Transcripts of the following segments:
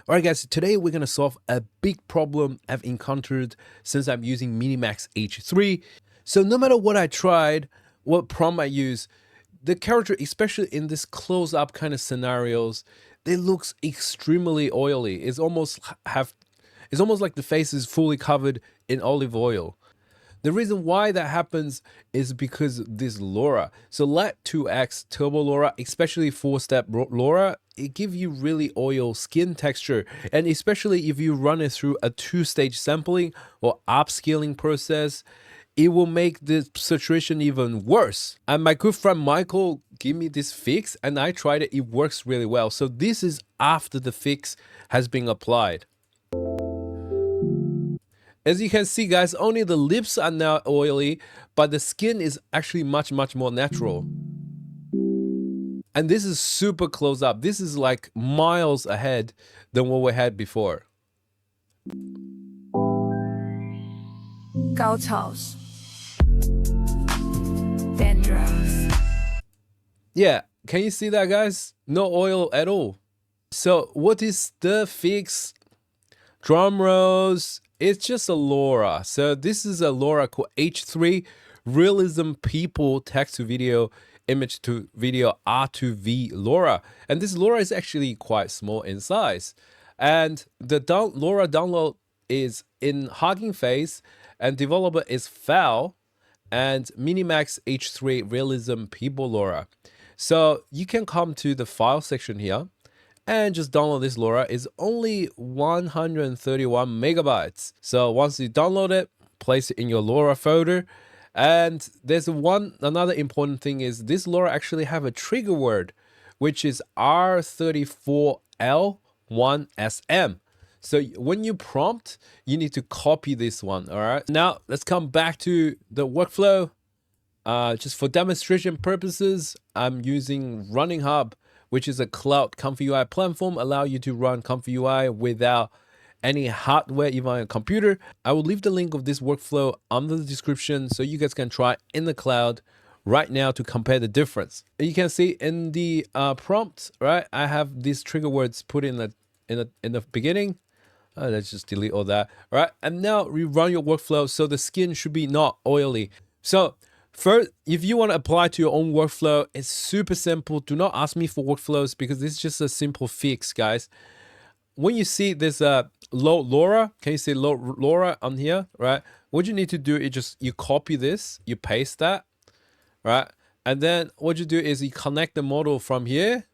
Alright guys, today we're going to solve a big problem I've encountered since I'm using MiniMax H3. So no matter what I tried, what prompt I use, the character, especially in this close-up kind of scenarios, they looks extremely oily. It's almost like the face is fully covered in olive oil. The reason why that happens is because this LoRA. So Lat2X TurboLoRA, especially 4-step LoRA, it gives you really oil skin texture. And especially if you run it through a 2-stage sampling or upscaling process, it will make the situation even worse. And my good friend Michael gave me this fix and I tried it. It works really well. So this is after the fix has been applied. As you can see guys, only the lips are now oily, but the skin is actually much more natural. And this is super close up. This is like miles ahead than what we had before. 高潮 dangerous. Yeah, can you see that guys? No oil at all. So what is the fix? Drum rolls. It's just a LoRA. So this is a LoRA called H3 Realism People Text to Video Image to Video R2V LoRA. And this LoRA is actually quite small in size. And the LoRA download is in Hugging Face and developer is FAL and MiniMax H3 Realism People LoRA. So you can come to the file section here and just download this LoRA. Is only 131 megabytes. So once you download it, place it in your LoRA folder. And there's another important thing is this LoRA actually have a trigger word, which is R34L1SM. So when you prompt, you need to copy this one. All right. Now let's come back to the workflow. Just for demonstration purposes, I'm using RunningHub, which is a cloud comfyui platform, allow you to run comfyui without any hardware, even on a computer. I will leave the link of this workflow under the description so you guys can try in the cloud right now to compare the difference. You can see in the prompt, right? I have these trigger words put in the beginning. Let's just delete all that. All right, and now rerun your workflow so the skin should be not oily. So first, if you want to apply to your own workflow, it's super simple. Do not ask me for workflows because this is just a simple fix, guys. When you see this LoRA, can you see LoRA on here, right? What you need to do is just you copy this, you paste that, right? And then what you do is you connect the model from here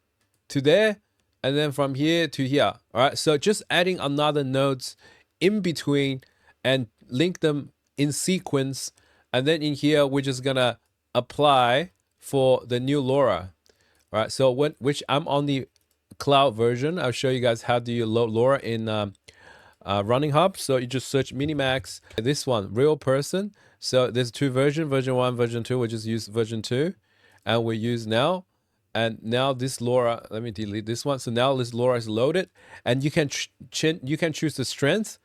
to there, and then from here to here, all right? So just adding another nodes in between and link them in sequence. And then in here, we're just gonna apply for the new LoRA, right? So which I'm on the cloud version. I'll show you guys how do you load LoRA in RunningHub. So you just search MiniMax. This one, real person. So there's two versions, version 1, version 2. We just use version 2, and we use now. And now this LoRA, let me delete this one. So now this LoRA is loaded, and you can choose the strength.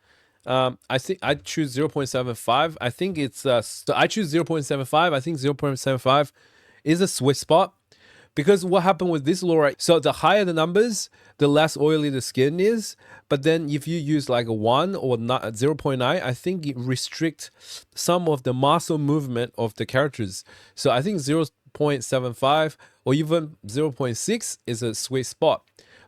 I think I choose 0.75. I think it's so I choose 0.75. I think 0.75 is a sweet spot because what happened with this LoRA, so the higher the numbers, the less oily the skin is. But then if you use like a 1 or 0.9, I think it restricts some of the muscle movement of the characters. So I think 0.75 or even 0.6 is a sweet spot.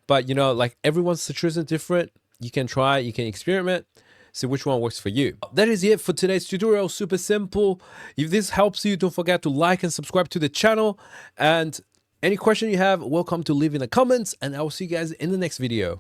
But you know, like everyone's situation is different. You can try, you can experiment. See which one works for you. That is it for today's tutorial. Super simple. If this helps you, don't forget to like and subscribe to the channel. And any question you have, welcome to leave in the comments. And I will see you guys in the next video.